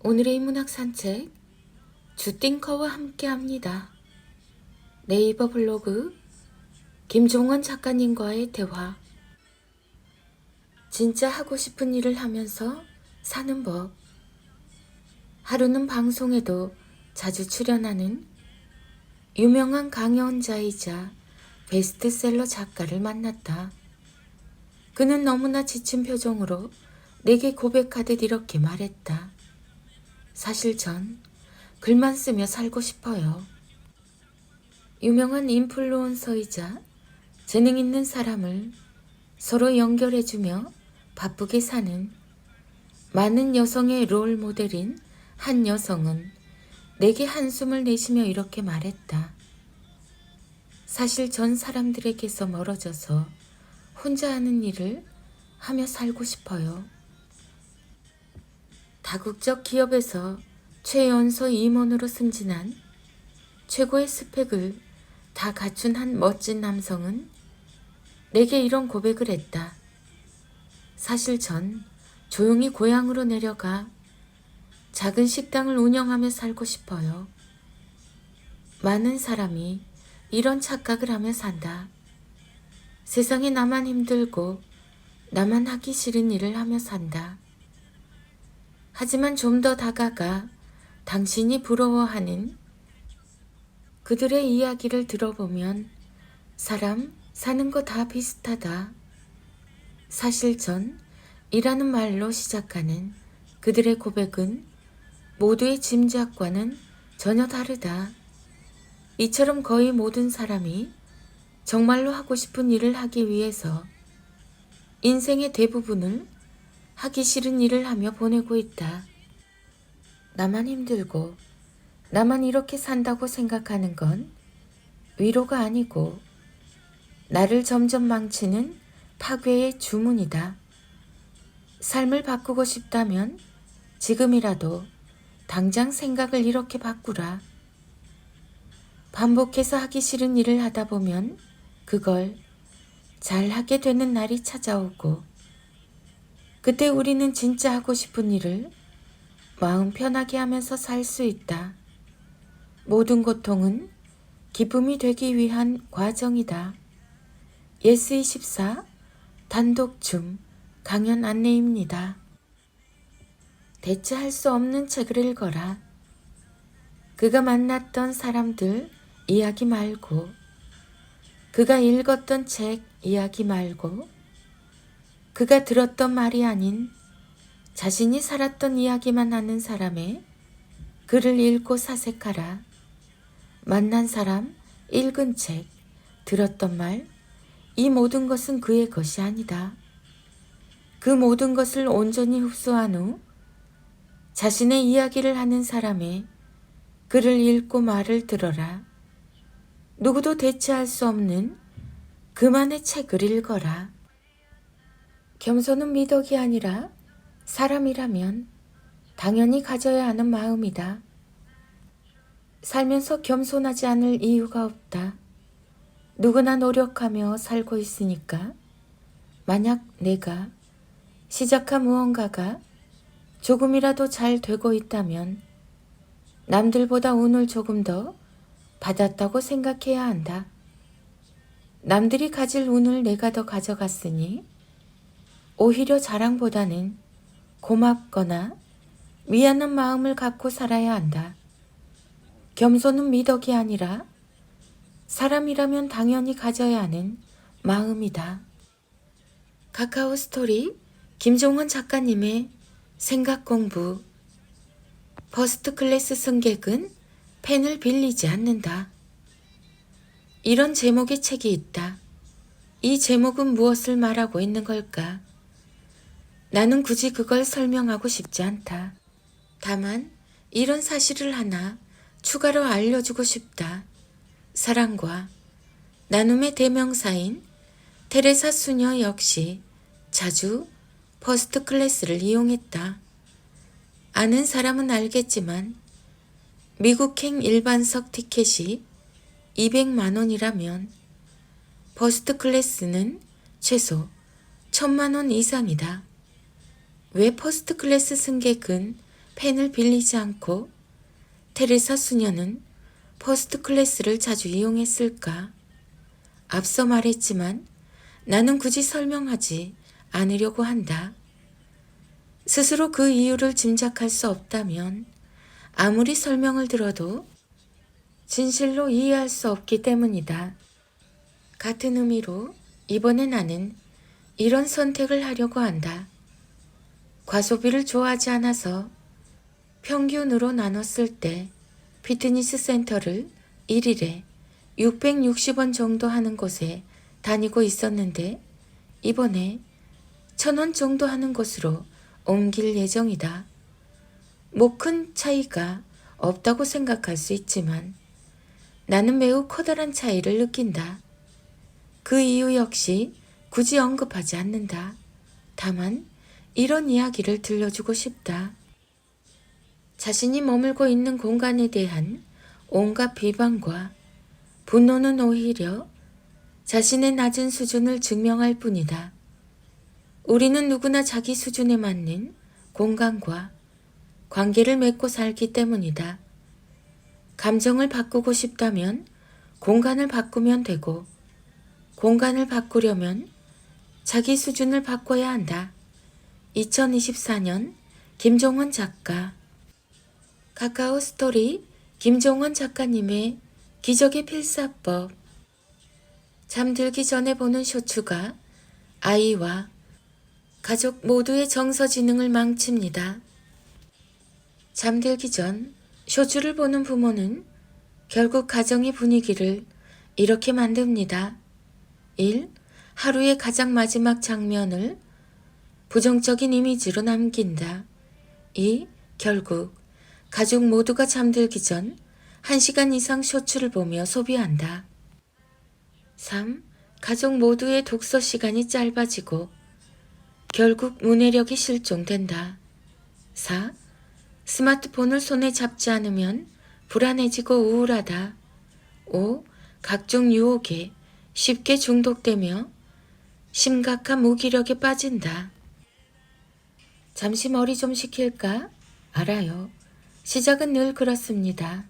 오늘의 문학 산책 주띵커와 함께합니다. 네이버 블로그 김종원 작가님과의 대화. 진짜 하고 싶은 일을 하면서 사는 법. 하루는 방송에도 자주 출연하는 유명한 강연자이자 베스트셀러 작가를 만났다. 그는 너무나 지친 표정으로 내게 고백하듯 이렇게 말했다. 사실 전 글만 쓰며 살고 싶어요. 유명한 인플루언서이자 재능 있는 사람을 서로 연결해주며 바쁘게 사는 많은 여성의 롤 모델인 한 여성은 내게 한숨을 내쉬며 이렇게 말했다. 사실 전 사람들에게서 멀어져서 혼자 하는 일을 하며 살고 싶어요. 다국적 기업에서 최연소 임원으로 승진한 최고의 스펙을 다 갖춘 한 멋진 남성은 내게 이런 고백을 했다. 사실 전 조용히 고향으로 내려가 작은 식당을 운영하며 살고 싶어요. 많은 사람이 이런 착각을 하며 산다. 세상에 나만 힘들고 나만 하기 싫은 일을 하며 산다. 하지만 좀 더 다가가 당신이 부러워하는 그들의 이야기를 들어보면 사람 사는 거 다 비슷하다. 사실 전 이라는 말로 시작하는 그들의 고백은 모두의 짐작과는 전혀 다르다. 이처럼 거의 모든 사람이 정말로 하고 싶은 일을 하기 위해서 인생의 대부분을 하기 싫은 일을 하며 보내고 있다. 나만 힘들고 나만 이렇게 산다고 생각하는 건 위로가 아니고 나를 점점 망치는 파괴의 주문이다. 삶을 바꾸고 싶다면 지금이라도 당장 생각을 이렇게 바꾸라. 반복해서 하기 싫은 일을 하다 보면 그걸 잘하게 되는 날이 찾아오고 그때 우리는 진짜 하고 싶은 일을 마음 편하게 하면서 살 수 있다. 모든 고통은 기쁨이 되기 위한 과정이다. 예스24 단독 강연 안내입니다. 대체 할 수 없는 책을 읽어라. 그가 만났던 사람들 이야기 말고, 그가 읽었던 책 이야기 말고, 그가 들었던 말이 아닌 자신이 살았던 이야기만 하는 사람의 글을 읽고 사색하라. 만난 사람, 읽은 책, 들었던 말, 이 모든 것은 그의 것이 아니다. 그 모든 것을 온전히 흡수한 후 자신의 이야기를 하는 사람의 글을 읽고 말을 들어라. 누구도 대체할 수 없는 그만의 책을 읽어라. 겸손은 미덕이 아니라 사람이라면 당연히 가져야 하는 마음이다. 살면서 겸손하지 않을 이유가 없다. 누구나 노력하며 살고 있으니까 만약 내가 시작한 무언가가 조금이라도 잘 되고 있다면 남들보다 운을 조금 더 받았다고 생각해야 한다. 남들이 가질 운을 내가 더 가져갔으니 오히려 자랑보다는 고맙거나 미안한 마음을 갖고 살아야 한다. 겸손은 미덕이 아니라 사람이라면 당연히 가져야 하는 마음이다. 카카오 스토리 김종원 작가님의 생각 공부. 퍼스트 클래스 승객은 펜을 빌리지 않는다. 이런 제목의 책이 있다. 이 제목은 무엇을 말하고 있는 걸까? 나는 굳이 그걸 설명하고 싶지 않다. 다만 이런 사실을 하나 추가로 알려주고 싶다. 사랑과 나눔의 대명사인 테레사 수녀 역시 자주 퍼스트 클래스를 이용했다. 아는 사람은 알겠지만 미국행 일반석 티켓이 200만 원이라면 퍼스트 클래스는 최소 1000만 원 이상이다. 왜 퍼스트 클래스 승객은 펜을 빌리지 않고 테레사 수녀는 퍼스트 클래스를 자주 이용했을까? 앞서 말했지만 나는 굳이 설명하지 않으려고 한다. 스스로 그 이유를 짐작할 수 없다면 아무리 설명을 들어도 진실로 이해할 수 없기 때문이다. 같은 의미로 이번에 나는 이런 선택을 하려고 한다. 과소비를 좋아하지 않아서 평균으로 나눴을 때 피트니스 센터를 1일에 660원 정도 하는 곳에 다니고 있었는데 이번에 1,000원 정도 하는 곳으로 옮길 예정이다. 뭐 큰 차이가 없다고 생각할 수 있지만 나는 매우 커다란 차이를 느낀다. 그 이유 역시 굳이 언급하지 않는다. 다만 이런 이야기를 들려주고 싶다. 자신이 머물고 있는 공간에 대한 온갖 비방과 분노는 오히려 자신의 낮은 수준을 증명할 뿐이다. 우리는 누구나 자기 수준에 맞는 공간과 관계를 맺고 살기 때문이다. 감정을 바꾸고 싶다면 공간을 바꾸면 되고 공간을 바꾸려면 자기 수준을 바꿔야 한다. 2024년 김종원 작가. 카카오 스토리 김종원 작가님의 기적의 필사법. 잠들기 전에 보는 쇼츠가 아이와 가족 모두의 정서지능을 망칩니다. 잠들기 전 쇼츠를 보는 부모는 결국 가정의 분위기를 이렇게 만듭니다. 1. 하루의 가장 마지막 장면을 부정적인 이미지로 남긴다. 2. 결국 가족 모두가 잠들기 전 1시간 이상 쇼츠를 보며 소비한다. 3. 가족 모두의 독서 시간이 짧아지고 결국 문해력이 실종된다. 4. 스마트폰을 손에 잡지 않으면 불안해지고 우울하다. 5. 각종 유혹에 쉽게 중독되며 심각한 무기력에 빠진다. 잠시 머리 좀 식힐까? 알아요. 시작은 늘 그렇습니다.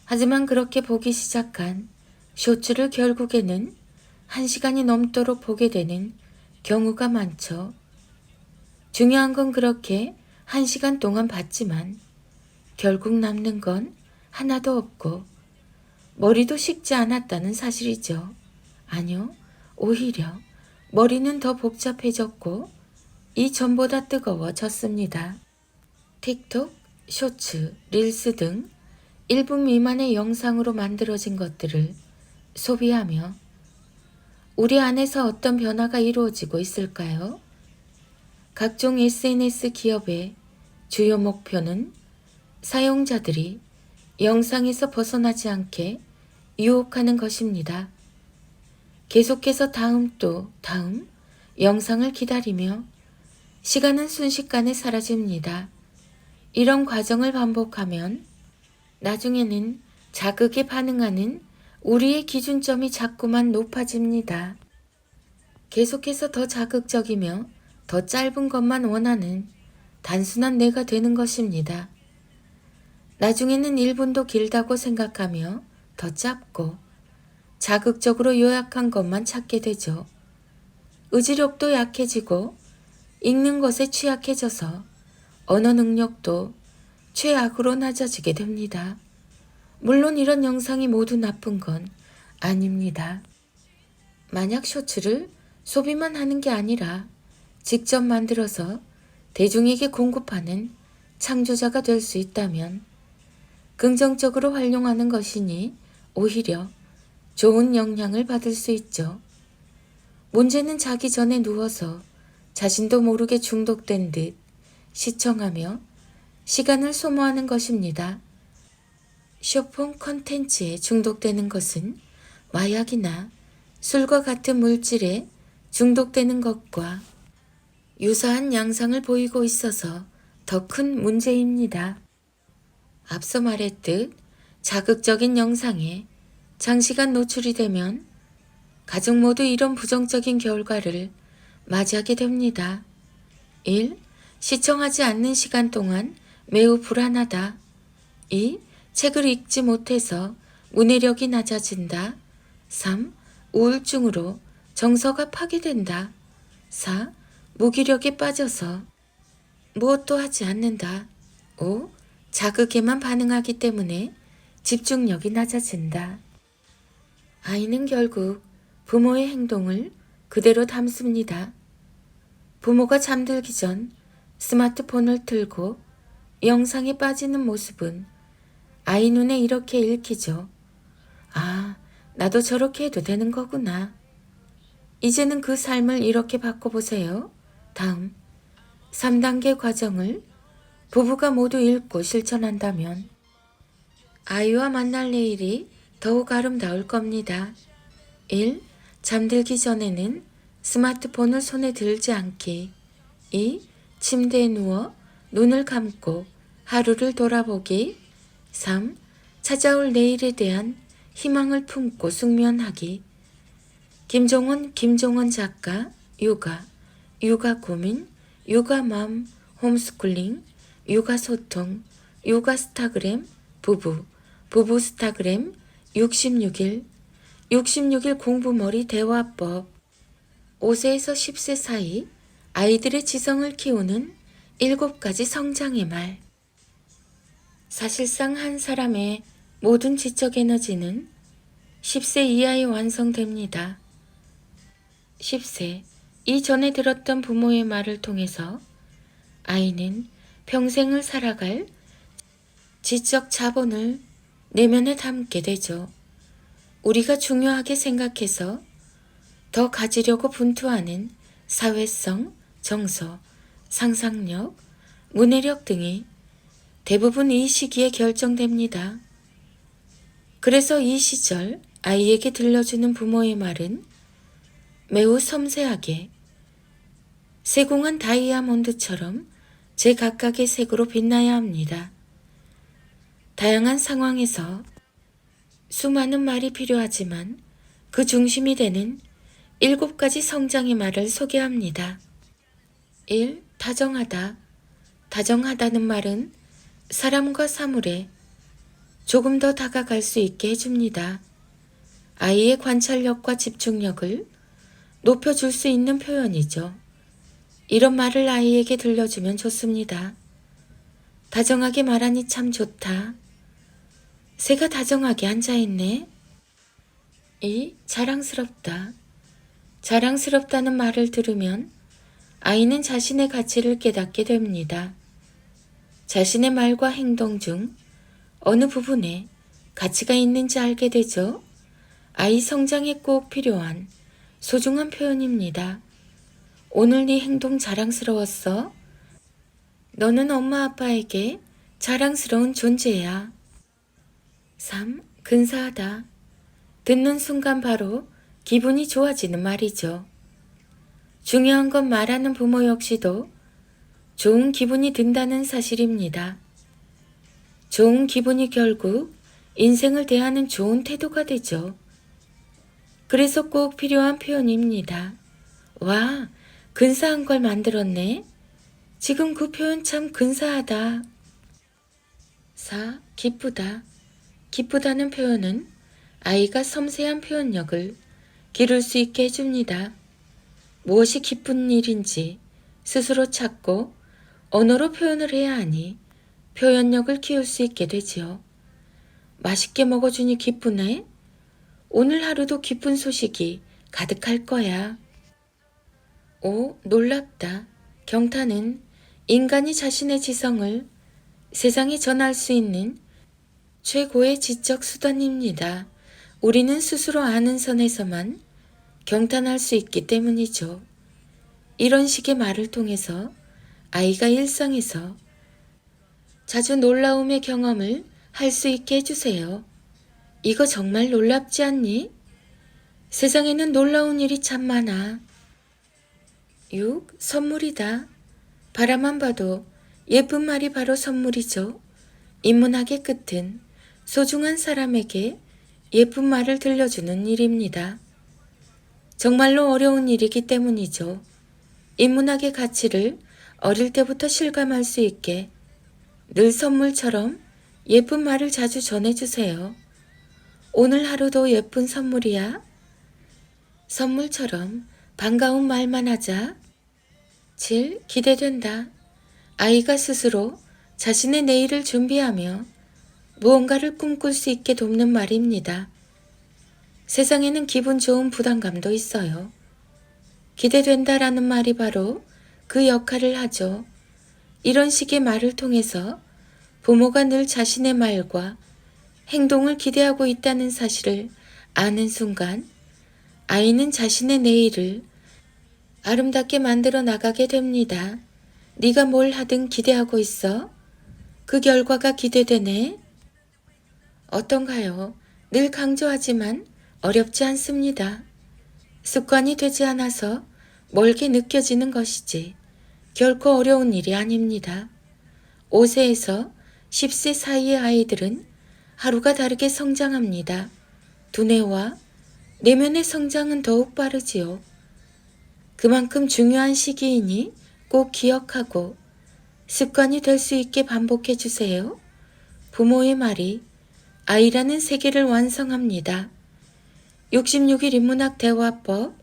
하지만 그렇게 보기 시작한 쇼츠를 결국에는 1시간이 넘도록 보게 되는 경우가 많죠. 중요한 건 그렇게 1시간 동안 봤지만 결국 남는 건 하나도 없고 머리도 식지 않았다는 사실이죠. 아니요, 오히려 머리는 더 복잡해졌고 이전보다 뜨거워졌습니다. 틱톡, 쇼츠, 릴스 등 1분 미만의 영상으로 만들어진 것들을 소비하며 우리 안에서 어떤 변화가 이루어지고 있을까요? 각종 SNS 기업의 주요 목표는 사용자들이 영상에서 벗어나지 않게 유혹하는 것입니다. 계속해서 다음 또 다음 영상을 기다리며 시간은 순식간에 사라집니다. 이런 과정을 반복하면 나중에는 자극에 반응하는 우리의 기준점이 자꾸만 높아집니다. 계속해서 더 자극적이며 더 짧은 것만 원하는 단순한 내가 되는 것입니다. 나중에는 1분도 길다고 생각하며 더 짧고 자극적으로 요약한 것만 찾게 되죠. 의지력도 약해지고 읽는 것에 취약해져서 언어 능력도 최악으로 낮아지게 됩니다. 물론 이런 영상이 모두 나쁜 건 아닙니다. 만약 쇼츠를 소비만 하는 게 아니라 직접 만들어서 대중에게 공급하는 창조자가 될 수 있다면 긍정적으로 활용하는 것이니 오히려 좋은 영향을 받을 수 있죠. 문제는 자기 전에 누워서 자신도 모르게 중독된 듯 시청하며 시간을 소모하는 것입니다. 쇼폰 컨텐츠에 중독되는 것은 마약이나 술과 같은 물질에 중독되는 것과 유사한 양상을 보이고 있어서 더 큰 문제입니다. 앞서 말했듯 자극적인 영상에 장시간 노출이 되면 가족 모두 이런 부정적인 결과를 맞이하게 됩니다. 1. 시청하지 않는 시간 동안 매우 불안하다. 2. 책을 읽지 못해서 문해력이 낮아진다. 3. 우울증으로 정서가 파괴된다. 4. 무기력에 빠져서 무엇도 하지 않는다. 5. 자극에만 반응하기 때문에 집중력이 낮아진다. 아이는 결국 부모의 행동을 그대로 담습니다. 부모가 잠들기 전 스마트폰을 틀고 영상에 빠지는 모습은 아이 눈에 이렇게 읽히죠. 아, 나도 저렇게 해도 되는 거구나. 이제는 그 삶을 이렇게 바꿔보세요. 다음, 3단계 과정을 부부가 모두 읽고 실천한다면 아이와 만날 내일이 더욱 아름다울 겁니다. 1. 잠들기 전에는 스마트폰을 손에 들지 않기. 2. 침대에 누워 눈을 감고 하루를 돌아보기. 3. 찾아올 내일에 대한 희망을 품고 숙면하기. 김종원 작가, 육아 고민, 육아맘, 홈스쿨링, 육아소통, 육아스타그램, 부부 스타그램, 66일 공부머리 대화법, 5세에서 10세 사이 아이들의 지성을 키우는 7가지 성장의 말. 사실상 한 사람의 모든 지적 에너지는 10세 이하에 완성됩니다. 10세 이전에 들었던 부모의 말을 통해서 아이는 평생을 살아갈 지적 자본을 내면에 담게 되죠. 우리가 중요하게 생각해서 더 가지려고 분투하는 사회성, 정서, 상상력, 문해력 등이 대부분 이 시기에 결정됩니다. 그래서 이 시절 아이에게 들려주는 부모의 말은 매우 섬세하게 세공한 다이아몬드처럼 제각각의 색으로 빛나야 합니다. 다양한 상황에서 수많은 말이 필요하지만 그 중심이 되는 7가지 성장의 말을 소개합니다. 1. 다정하다. 다정하다는 말은 사람과 사물에 조금 더 다가갈 수 있게 해줍니다. 아이의 관찰력과 집중력을 높여줄 수 있는 표현이죠. 이런 말을 아이에게 들려주면 좋습니다. 다정하게 말하니 참 좋다. 새가 다정하게 앉아있네. 2. 자랑스럽다. 자랑스럽다는 말을 들으면 아이는 자신의 가치를 깨닫게 됩니다. 자신의 말과 행동 중 어느 부분에 가치가 있는지 알게 되죠. 아이 성장에 꼭 필요한 소중한 표현입니다. 오늘 네 행동 자랑스러웠어. 너는 엄마 아빠에게 자랑스러운 존재야. 3. 근사하다. 듣는 순간 바로 기분이 좋아지는 말이죠. 중요한 건 말하는 부모 역시도 좋은 기분이 든다는 사실입니다. 좋은 기분이 결국 인생을 대하는 좋은 태도가 되죠. 그래서 꼭 필요한 표현입니다. 와, 근사한 걸 만들었네. 지금 그 표현 참 근사하다. 4. 기쁘다. 기쁘다는 표현은 아이가 섬세한 표현력을 기를 수 있게 해줍니다. 무엇이 기쁜 일인지 스스로 찾고 언어로 표현을 해야 하니 표현력을 키울 수 있게 되지요. 맛있게 먹어주니 기쁘네. 오늘 하루도 기쁜 소식이 가득할 거야. 5. 놀랍다. 경탄은 인간이 자신의 지성을 세상에 전할 수 있는 최고의 지적 수단입니다. 우리는 스스로 아는 선에서만 경탄할 수 있기 때문이죠. 이런 식의 말을 통해서 아이가 일상에서 자주 놀라움의 경험을 할 수 있게 해주세요. 이거 정말 놀랍지 않니? 세상에는 놀라운 일이 참 많아. 6. 선물이다. 바라만 봐도 예쁜 말이 바로 선물이죠. 인문학의 끝은 소중한 사람에게 예쁜 말을 들려주는 일입니다. 정말로 어려운 일이기 때문이죠. 인문학의 가치를 어릴 때부터 실감할 수 있게 늘 선물처럼 예쁜 말을 자주 전해주세요. 오늘 하루도 예쁜 선물이야. 선물처럼 반가운 말만 하자. 7. 기대된다. 아이가 스스로 자신의 내일을 준비하며 무언가를 꿈꿀 수 있게 돕는 말입니다. 세상에는 기분 좋은 부담감도 있어요. 기대된다라는 말이 바로 그 역할을 하죠. 이런 식의 말을 통해서 부모가 늘 자신의 말과 행동을 기대하고 있다는 사실을 아는 순간 아이는 자신의 내일을 아름답게 만들어 나가게 됩니다. 네가 뭘 하든 기대하고 있어. 그 결과가 기대되네. 어떤가요? 늘 강조하지만 어렵지 않습니다. 습관이 되지 않아서 멀게 느껴지는 것이지 결코 어려운 일이 아닙니다. 5세에서 10세 사이의 아이들은 하루가 다르게 성장합니다. 두뇌와 내면의 성장은 더욱 빠르지요. 그만큼 중요한 시기이니 꼭 기억하고 습관이 될 수 있게 반복해 주세요. 부모의 말이 아이라는 세계를 완성합니다. 66일 인문학 대화법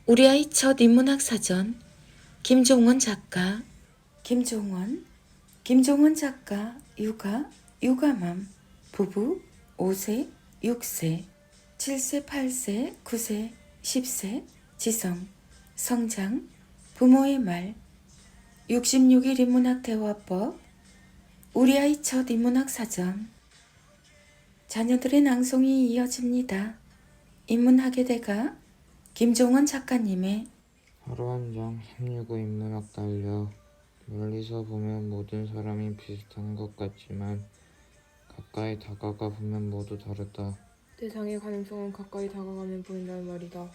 우리 아이 첫 인문학 사전 김종원 작가 김종원 작가 육아맘 부부 5세 6세 7세 8세 9세 10세 지성 성장 부모의 말 66일 인문학 대화법 우리 아이 첫 인문학 사전 자녀들의 낭송이 이어집니다. 인문학의 대가 김종원 작가님의 하루 한 장 365 인문학 달력. 멀리서 보면 모든 사람이 비슷한 것 같지만 가까이 다가가 보면 모두 다르다. 세상의 가능성은 가까이 다가가면 보인다는 말이다.